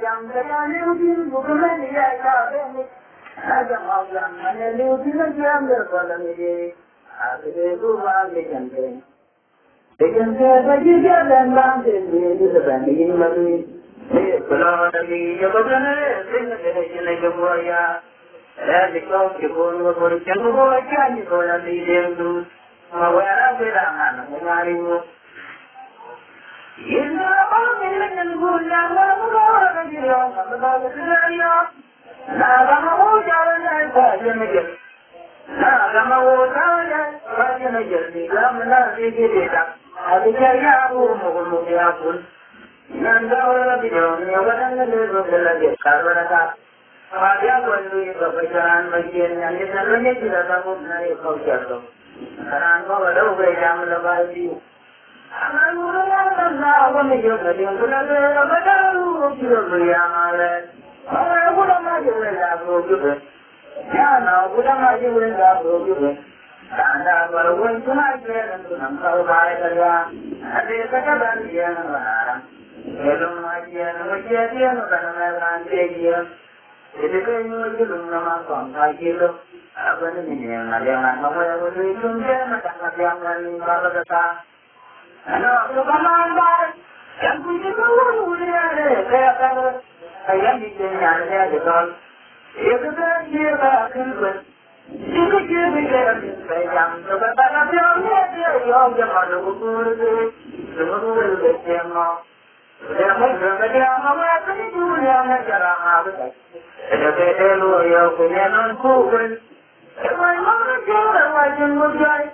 chẳng thấy lưu tin của cái này là sao thế này chẳng học rằng mà lưu tin nó chẳng được còn là gì cái thứ ba cái chẳng thế cái chẳng thế cái gì cái làm làm thế gì cái là gì mà đi cái đó là gì cho cái này cái này cái mua ya là cái con chẳng có cái gì gọi là gì đều đủ mà vậy là cái là ăn nó ngon đi إذا قامت الكل ما اليوم اليوم لا غموت على الفاجر لا غموت على الفاجر لم نرجع جديدا هذه يا أبو مغلوب يا أبو يندور بيوم يوم الذي الذي شاربنا هذا كله يبقى مجيء يعني نجد تقوم نري خوشته كان قالوا بيجام لبادي Ano, lumaman ba? Yang punya dulu dia saya akan saya bicara dia betul. Itu dia akan itu dia bicara saya yang sebentar dia yang jangan ukur dia semua dia mau dia mau dia mau apa itu yang cara apa itu dulu yang punya non kuben emang mana cara wajib mujai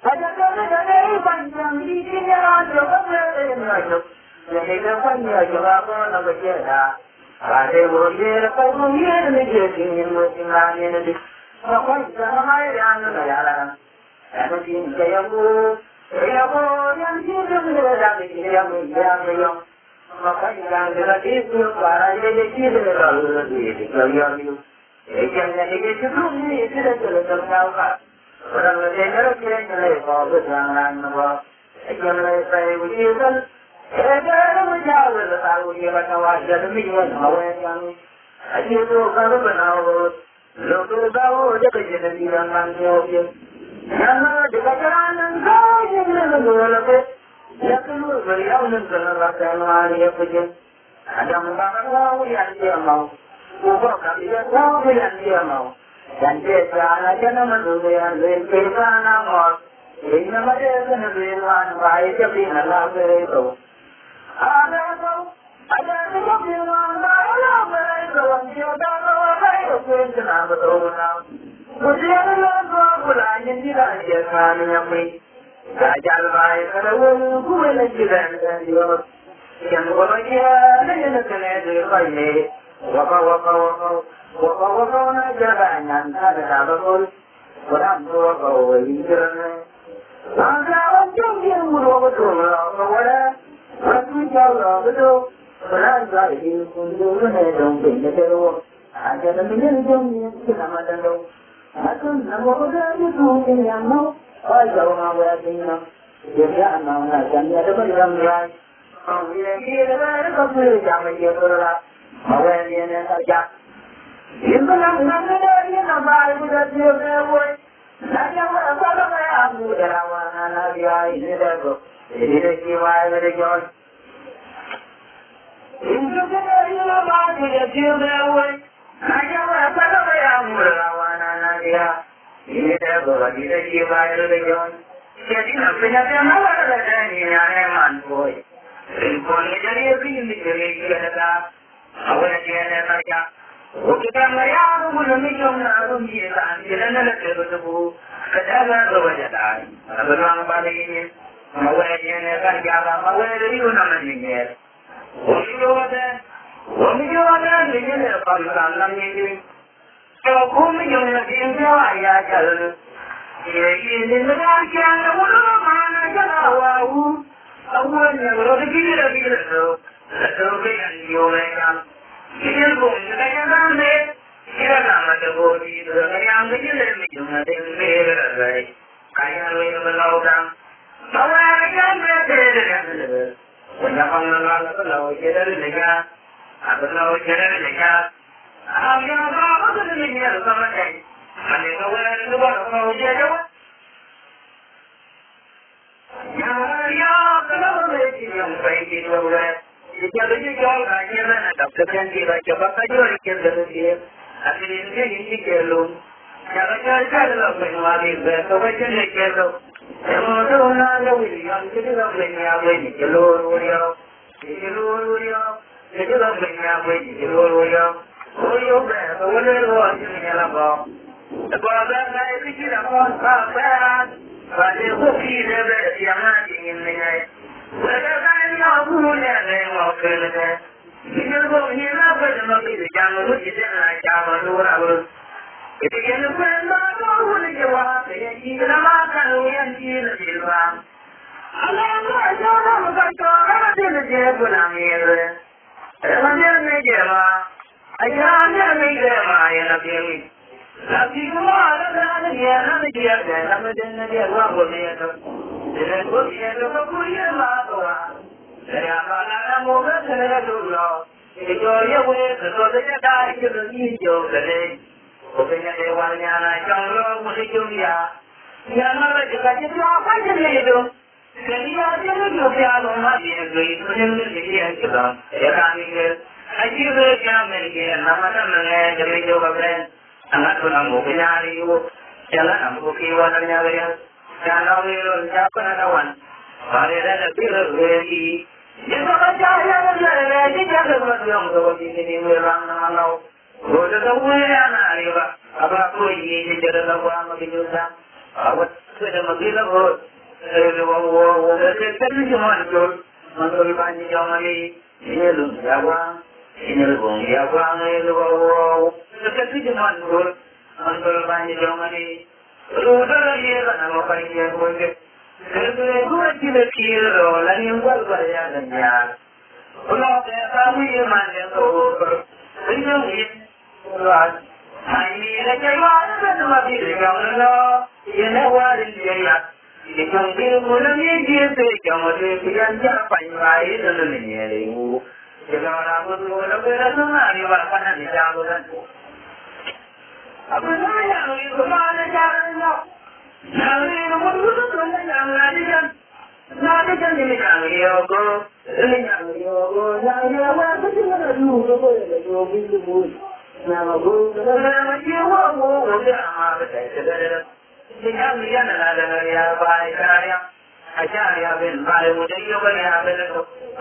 ada dari panjang di sini ada apa jadi kapannya jawab nak berjaya ada boleh kau boleh menjadi muslimah ini makanya sama yang negara ada sini kayamu yang hidup dari yang makanya yang jadi itu para jadi hidup dari yang itu jadi itu sudah terlalu orang lain kira kau berjangan nama, jangan saya ujian. Ada macam tahu dia macam wajar demikian awal yang itu kalau benar, lalu tahu dia jadi yang manjur. Yang dekat jalan kau yang lalu yang keluar beliau dengan rasa malu punya. Ada mungkin tahu yang dia mau, bukan dia tahu yang dia mau. Dan jika jangan menduga mereka nama, ini mereka menduga baik tapi nalar itu. Ada kebiasaan dalam mereka yang tahu itu kenapa tahu. Kemudian lalu bulannya tidak jangan yang ini. Kajar baik kalau bukan tidak dia. Yang bolehnya dengan kenal ini. Wakawakawna jalannya ada betul, orang tua kau hijrah. Agak jauh mulu betul, kawan. Aku jauh betul, orang jauh kunjung nedong pinjau. Ada namanya jauhnya selamat dong. Aku nama orang itu yang mau, jauh awal tinggal. Dia mau najan ada berjam lain. Kau kira kau jangan kira awal dia saja. Ini nak dari nama ibu dan dia boy. Naya apa saya amu derawana dia ini dego. Ini siwai berjalan. Ini dari nama ibu dan dia boy. Naya apa saya amu derawana dia ini dego. Ini siwai berjalan. Jadi namanya apa ada ni man boy. Ini jadi ini kita awal dia saja. Kita melihat belum belum kita jalan lepas itu kadang berjalan. Berulang balik ini, mawajnya kan jalan mawaj itu namanya. Umi ini kalau namanya kalau kami yang lagi ya jalan. Ini negara yang mana jalan awalnya berada di lalu yang ini pun kita nampak, kita nama terbuat yang menjadi cuma dengan kaya lebih melautang, bawa yang berbeda, banyak orang kalau kita dengar, Abano Jeremiah. I'm your father to the year of summer day. And in the way in the water from Jehovah. Yeah, the love of young baby will rest. You tell you go like you and Dr. Kenji like your papa, you're the here. I didn't get you to get alone. Never got a love when one is there, so I can make it up. And although not a William, you love when you are waiting, you Lord William. You Lord William. You love when you are waiting, you Lord William. Oh, you're bad, but what is all you in your love? The brother, I think you're on top bad. But it will be the best you're hunting in the night. Whether I'm not good at them or feeling. You can go here now, but I'm not the young which is in like I'm a door. I will. If you can find my own, you are even a mark and we are here in the round. I don't know if I'm going to get when I'm here. I'm going to make it. I can't make them. I am a baby. Love you more than again, I'm a dear, I'm a dear, one will be at the book here of a good year. They are not over to the law. Enjoy your way, so they die to the need of the day. Open a day one year, I don't know what you are. You are not ready to get your fighting little. Can you have your piano, my dear, great, put in the city and kill them. I give the German again, I'm not a man, the radio of a friend. I'm not going to move in you. Tell them, okay, what another year. Can I will tap another one? But it had a bit of really. You know, I think I was young, so what you think we're around now. Go to the way and I live about 2 years into the one of the new town. I was with a Mobile road. The war, the television one, until you find your money. You look Yawa. In the room, Yawa, the war. The television one good until by Germany. Through the year, I'm a fine year with it. There's a good deal of kill or letting well by the yard. Well, that's how we imagine over. We know it. I mean, I can watch my video on the law. You know what is the yard. You can feel good of you, dear, they come with the young fine ride and the linear. You know, I was going to be a somebody, but I can't be down with that. I was not young, you could not have done enough. Now, what was it when the young lady done? Not the young lady, you'll go. The young you'll go. Now, you're well, what you want to do? The way that you'll be the wood. Now, go to the land, you won't go down. The young lady, by Carria. I can't have been by what you will have been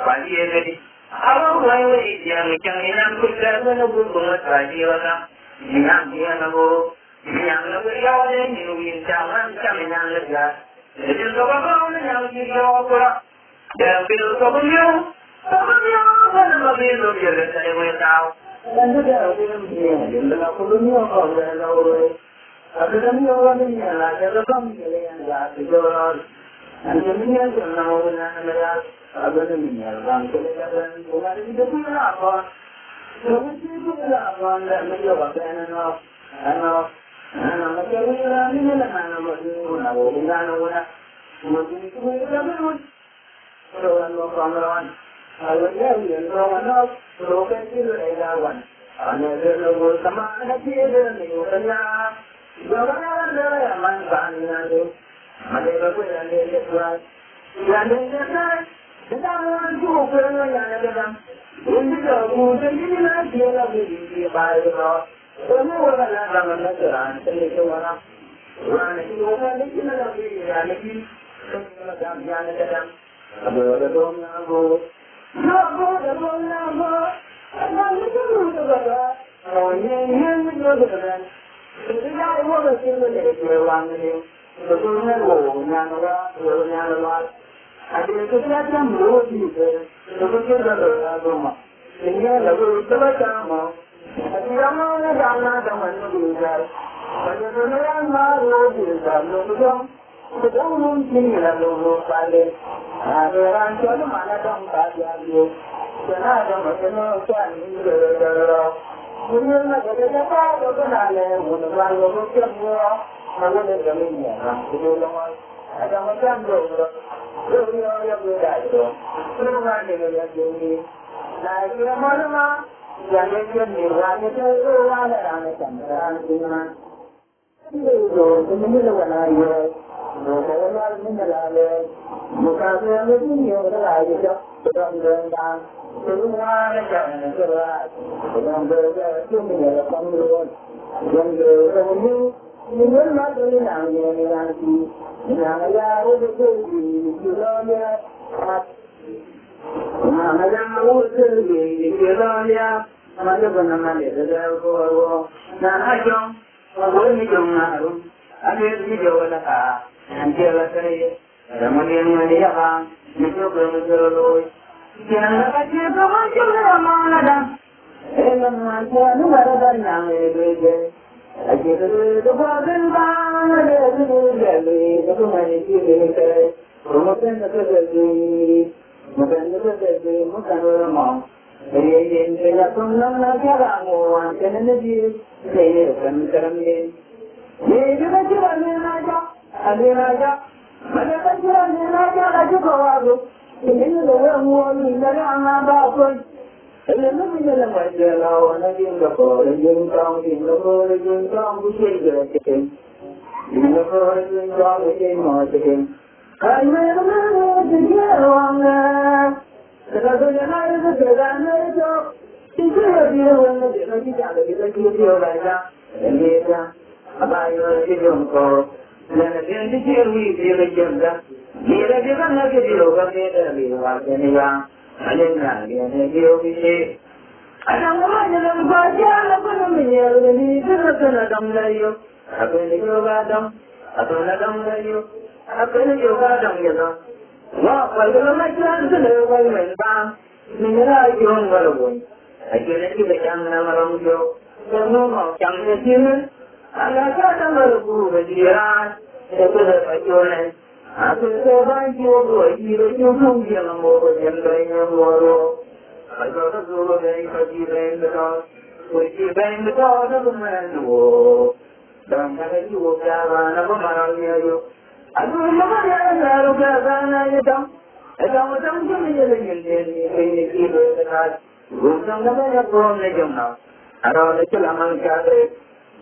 by the lady. I won't wait, young, young, put that in a book on what I feel now. Young, young, we all in you, in town, coming on the glass. It is over, young, you go. They'll feel over you. Over you, when I'm a bit of you, they will now. And the girl will be in the Apollo of the Lord. After the new one in the light of the company and that to go on. And the millions of now and the other millions of the what is the good upon? So we see good upon that make your pen and off. And off. And I'm a carrier and in the man of what you want. I will be done with that. Looking to me, so I'm not on the one. I will tell you, and go on off. So can you lay that one? I never will come on and see the new one. You're a man, and I never will and get right. You are in the night. The diamond to open and in the dog, the little deal of the by the law. So no one allowed them to answer the one up. Running over the little of the reality. Madame Yanadam. About the bone now go. No more the bone now go. And I'm the root of the oh, yeah, you know the man. So the guy was a single day for one minute. The bone now go. Nana, I didn't get them road either. The wicked Rama. The year of the Rama. And the Rama, the one to do that. But the Rama road is a little. The don't mean a little valley. And the Rancho Manadam Kajabi. The Nadam of the North and the law. We will not get a part of the Nale when the one will look at war. I will let them in here. I don't want to go. You're a good idea. You're running with your duty. Like your mother. yang ni wani tu wani rana chandran tina. Itu ini le wana ye, muka wana ni le, muka ni ni wana ye jo, sedang sedang, semua ni jangan keras, sedang berjalan cumi le panggung, yang berjalan ni mesti ni nanti, yang ya udah ni jualnya. Macam usul di Australia, macam mana mana ada orang nak ajong, orang ni jom narum, ada ni jauh lah, nanti lah kerja, kemudian ni apa, ni juga berlalu. Jangan kerja macam mana dah, macam ni ada yang berbeza. Ajar tu bukan bang, ada tu jadi, tu mana sih Bukan terjadi, bukan ramah. Jadi saya pun nak cakap orang kena jadi, saya bukan kerana. Ini juga jalan aja, macam jalan aja lagi bawa. Ini orang orang dari anak pun. Kalau kita nak berjalan, nak jumpa, bukan kerja. Jumpa macam. Ay mana dia orangnya, kalau dia nak itu jangan itu, itu dia orang dia jangan kita dia orang dia, apa yang dia jumpa, jangan dia dia jumpa, dia kan lagi dia orang dia orang dia dia. Ada orang yang baca apa namanya ini kena dam layu, apa ini juga dam, apa dam layu. Apa ni juga dong gitu. Wah, kalau macam tu lepas mentang, negara yang baru. Akhirnya kita jangan orang jo, semua macam ni. Anak kita baru berjiran, itu berjualan. Aku seorang jual, jual yang mau yang mau. Kalau tu jual dari berjiran betul, tu mana dan kalau jual jalan apa mana dia Aku mana yang lalu ke sana itu, macam ni ini kita nak, bukan namanya pun lejonal. Ada celaman kade,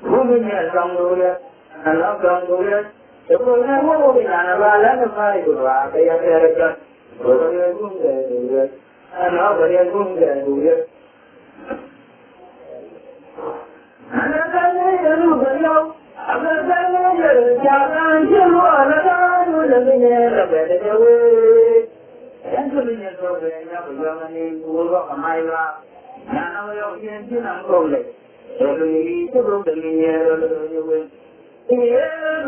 bumi ni gangguan, anak gangguan. Sebenarnya mau bilang bala nampai gua, kaya kerja, orang gungguan, anak orang gungguan. Anak kan yang berlalu. Agar saya jangan semua orang lebihnya lebih jauh. Yang lebihnya sebenarnya perjuangan ini bukan kemailah. Yang awal yang senang boleh. Lebih itu lebihnya lebih jauh. Ini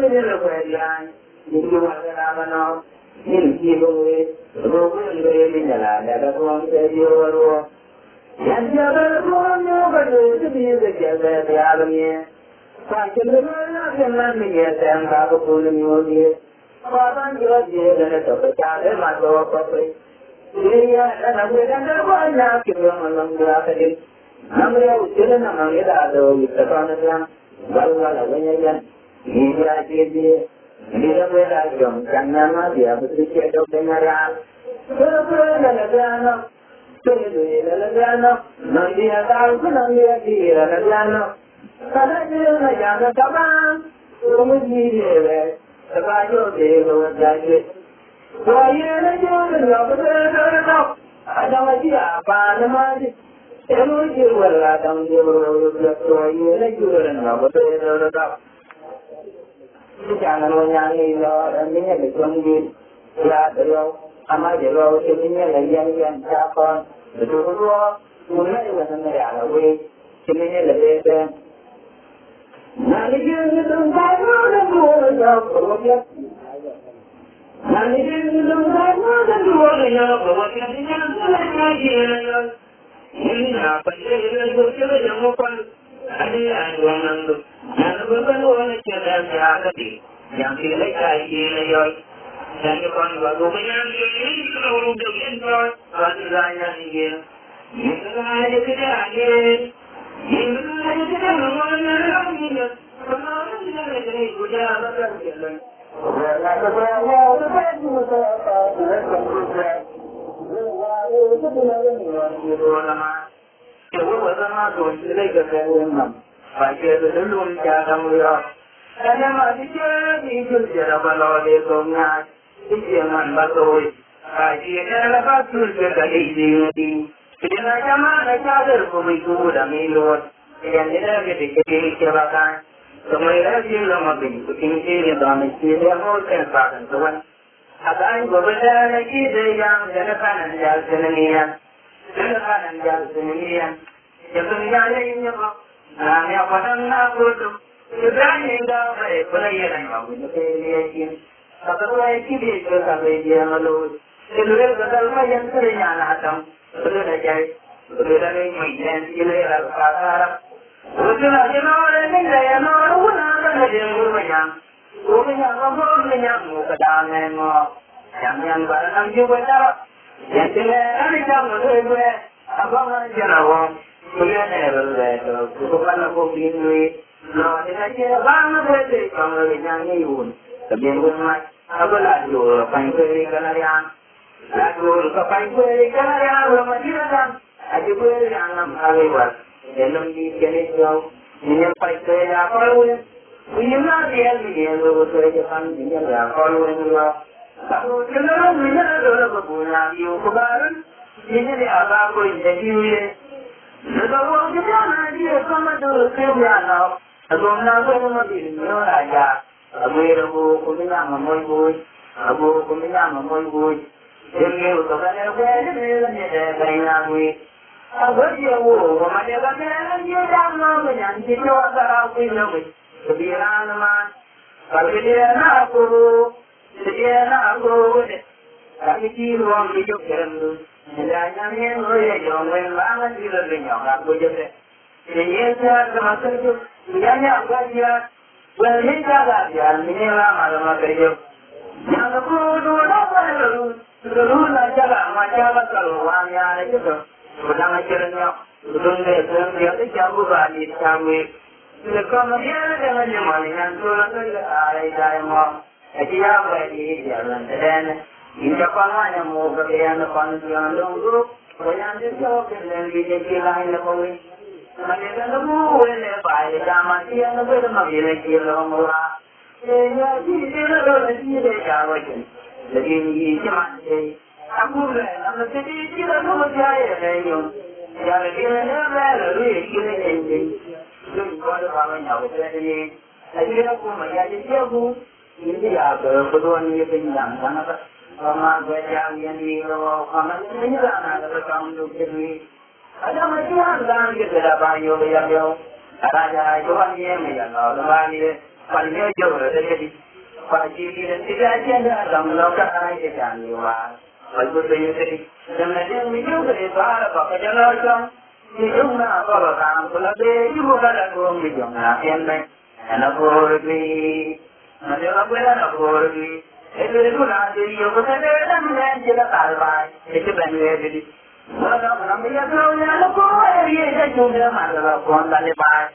lebih lebih yang ini bukan apa ini boleh. Bukan lebih jalan ada orang sejauh. Yang jalan punya baju itu jaga di alamnya. Macam mana jangan menyesal kalau punya mulia. Orang jual dan itu bercanda masuk apa? Dia nak berjalan banyak kita mengambil. Namanya ujian namanya ada kita kan yang baru banyak. Dia dia berjalan jangan dia berfikir dengan Berjalan, berjalan, nanti ada nanti ada Kalau dia jangan kawan, kemudian dia sebagai dia jadi. Saya nak jual betul. Ada lagi apa nama dia? Elu jual ada jual. Saya nak jual betul. Jangan menyanyi dan ini berjanji. Ya terus, amal terus ini yang siapa? Betul. Mulai dengan negara we, ini lebih. Nanti kita tunggu dan buat proyek. Nanti kita tunggu dan buat proyek yang selesai. Ini apa yang kita jangan ada yang menandu. Yang bukan orang yang ada yang selesai ini. Dan bukan bagaimana ini kalau dengan bahasanya ini. Ini ada kita ada. Ini ada kita orang ini. Chỉ có cái mà tôi chỉ lấy cái uống nằm, phải chơi được luôn cha thằng người đó. Cái này mà đi chơi là bao lo để công nhà, đi chơi mình bắt tôi, cái gì là bắt tôi cái gì. Jadi macam cara berkumpul dan minum, yang ada di kebakan. Kemudian dia mungkin tinggi dan dia mungkin bahkan tuan. Akan berbeza lagi dengan jenakan senian. Sebenarnya ini apa? Namanya padang aku tu. Sebenarnya enggak baik pelayaran kamu ini. Satu lagi dia sampai dia malu. Seluruh kedalaman yang serinya atam. Betul saja. Betul ini mainan ini rasa. Betul aja orang ini saya orang ada yang bermain. Orang yang muka dangan yang barang juga cara. Yang ada yang muda abang jerawan. Punya level bukan aku bingung. Nah, dia bang berarti kalau yang ini tapi rumah apa lagi pakai kenarian. Lagu pakai kenarian rumah dia kan. Aje boleh yang awal. Dalam di sini jauh. Ini pakai apa pun. Ini dia lu kan dia kalau Kalau kenal punya dulu punya view kebaran. Ini dia apa pun jadi. Kalau kita nanti sama dulu kebiasaan. Kalau nak sama diri aja. Abu punya memoi. Jadi untuk kan dia kaya gue. Abu dia macam kan dia jangan menyanyi juga aku ini. Kebiasaan mah. Kalau dia nak aku, tapi ruang hidup kerana jangan yang banget di dalam aku jadi. Jadi saya termasuk itu banyak belajar, belajar ini lama kerja. Yang aku dulu belajar macam kalau orangnya itu sedang ajarnya, dia itu jago balik kami. Kemudian dengan yang ada mau. Dia beri jalan dan ini apa mau kerjaan panjang dulu, kerjaan itu kerjaan di lain lagi. Mereka tu boleh bayar zaman dia tu bermain kilo murah. Jadi dia jawab. Jadi ini cuma aku nama jadi tu jaya lenyum. Jadi dia lalu ini. Jadi kalau kawan jawab jadi, jadi aku menjadi siapa? Ini ada kedua ni penyang mana tak? Sama kerja yang ni kalau kamu ini ada kamu jadi ada macam dan kita dapat yang ada jual ni yang orang ni paling jauh jadi pagi ni tidak ada dalam lokasi yang jual. Bagus jadi jangan minum berita apa jalan minum apa kalau kamu juga ada gom minum yang anak boleh Mereka nak pergi. Itu nanti yo kita dalam jalan talbai. Itu benar jadi. Kalau namanya kalau nak pergi dia juga malah pun tak lepas.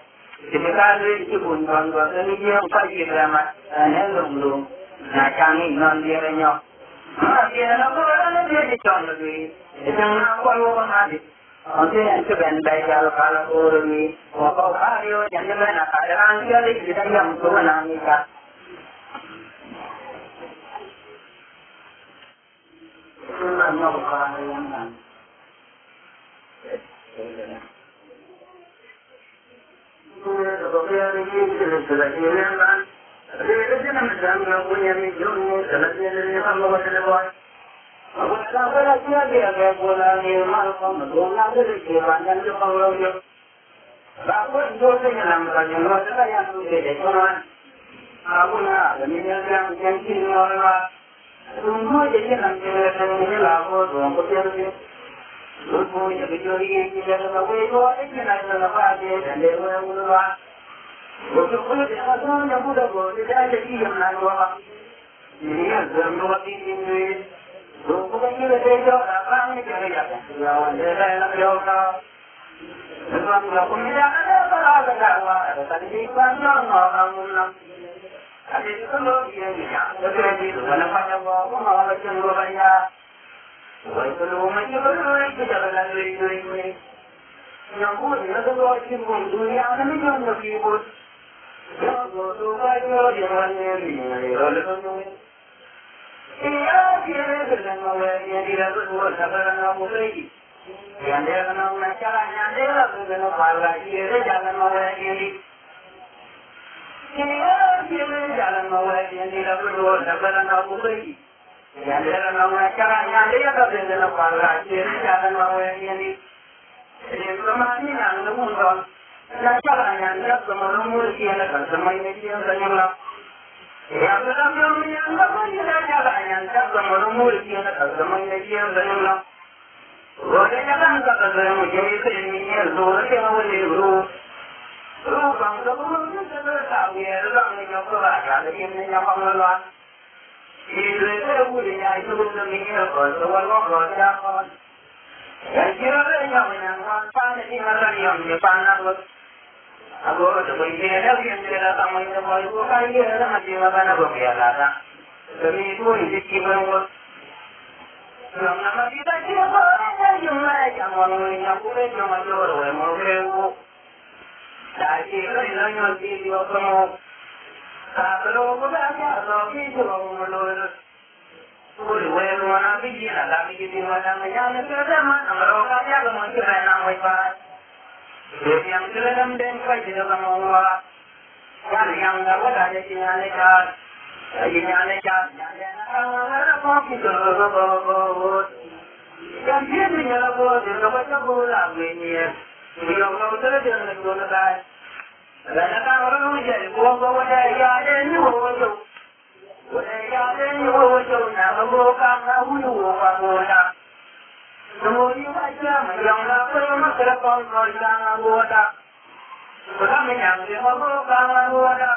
Jadi kalau itu pun ini dia pergi drama. Nelung. Nak canggih non dia renyo. Dia nak pergi dia dicontoh lagi. Jangan kalau nanti. Okey, itu benar kalau pergi. Kalau hari jangan nak ada orang kali kita yang tuan angkat. Chúng nhau qua đây làm Tunggu jadi nanti ini lagu tuang kotor ni. Tunggu jadi jori kita lagu itu ini nanti lagu aja dan dia mula. Tunggu dia macam yang muda boleh dia jadi yang lagu apa. Ini yang semua ini. Tunggu kan kita dia apa ni jadi apa. Yang dia nak jawab. Tunggu lagu ni ada apa ada tadi di mana orang Ada itu kalau dia ni, jadi mana banyak orang orang yang banyak. Wah itu macam mana kita jalan lagi. Yang pun dia tu buat cium dunia ni yang mesti buat. Yang tu buat dia mana ni lalu. Ia dia dengan orang yang dia buat sekarang apa lagi? Yang dia dengan masalah yang dia dengan masalah dia jangan orang ini. Ia dia jangan orang yang dia buat sekarang apa lagi? Yang dia dengan masalah yang dia dengan masalah dia jangan orang ini. Ini permainan yang lumpuh. Masalah yang dia lumpuh dia nak semain dia senyumlah. Yang dalam yang dapat masalah yang dia lumpuh dia nak semain dia senyumlah. Orang yang kata semain dia ini luar biasa guru. Guru bangsa guru itu tahu dia orang yang beragam ini yang pengelola. Ini sebutnya itu sebenarnya kalau siapa. Yang kira yang mana ni mana yang depan aku. Aku tu begini dah yang dia tamu itu baru kali dia dah macam mana aku biarlah dah. Demi itu ini kibarmu. Yang nama kita siapa yang macam orang yang boleh cuma jual orang Dari kita yang dia kamu. Kalau kita kalau kita orang Uri wewe wanapigi na dami kiti wanamanyana kedama namroka ya kemudian namai pa. Jadi yang kedam den kai tidak kamu yang dapat ada sinyalnya kan. Sinyalnya kan. Yang apa kita yang dia sinyal apa dia baca bola begini. Dia kalau terus dia nak kan. Dan orang jadi bawa dia ada ni bawa Wajahnya wujud nama bukan wujud wanita. Semua macam yang lakukan masyarakat orang anggota. Bukan yang dia bukan anggota.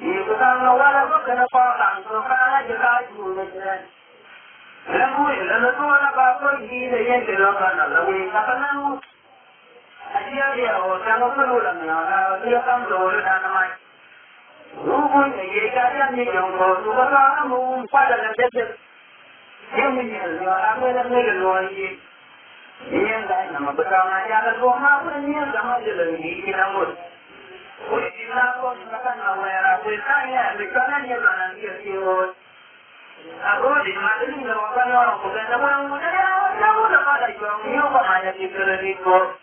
Dia bukan orang bukan orang bukan juga jualan. Lalu tu apa dia yang dilakukan lalu apa nama? Dia orang perlu lah. Dia kan dulu nama. Rubun ye kaya ni yang baru kamu pada lepas yang ni apa yang ni lagi yang dah nama bersama jalan rumah pun yang sama jalan ni kita mula. Oleh kita pun akan aware apa saya berkata ni orang dia siot. Aku di mana ni orang orang bukan orang muda yang muda pada yang mana kita ribu.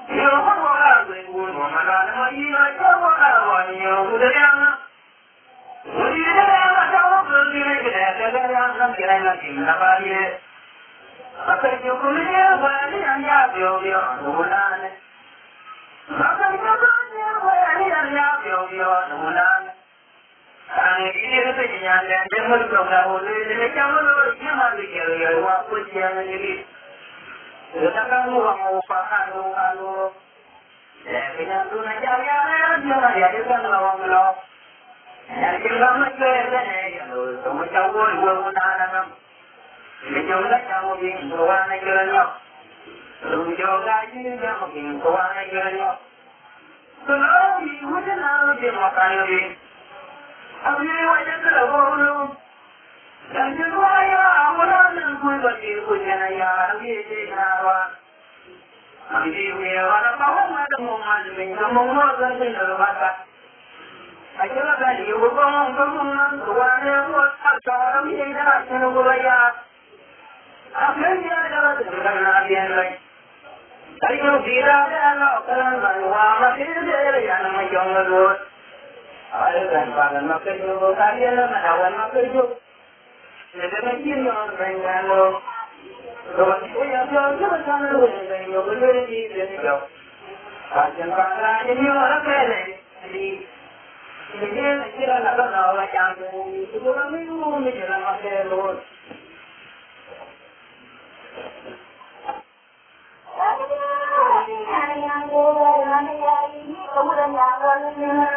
Yo orang berguru mana nama ia jawab orang yang budaya. Budaya macam begini kita yang kira lagi apa dia. Apa yang kuliah balik yang jauh bulan. Apa yang kuliah balik yang jauh bulan. Ini itu yang jangan lupa boleh jangan lupa jangan lupa waktu jangan jadi. Sekarang orang upahan kalau kita tu nak cari apa dia dia kan lawan. Yang kita nak cari ni semua cawan buat anak. Kita nak cari kawan nak cari. Rumah gaji dia mungkin kawan nak cari. Kalau ibu jangan dia makan lagi. Abi wajah terlalu. Dan juga ya, awalnya aku bagi hujan ya, biasa nawa. Abi dia orang tahu mana muat dengan muat dan neraka. Ajalah tadi ibu ngomong tuannya buat cara dia nak gulaya. Akhirnya adalah dengan dia lain. Tadi kalau tidak ada orang manusia dia yang macam itu. Ada kan pada nak kerja kalian nak awal nak kerja. Jadi mungkin orang Bengalo, orang itu yang jangan jangan orang yang boleh di sini. Kajian pada ini orang kene. Jadi kira nak orang yang itu orang itu ni jalan macam lor. Yang boleh yang ini kemudian yang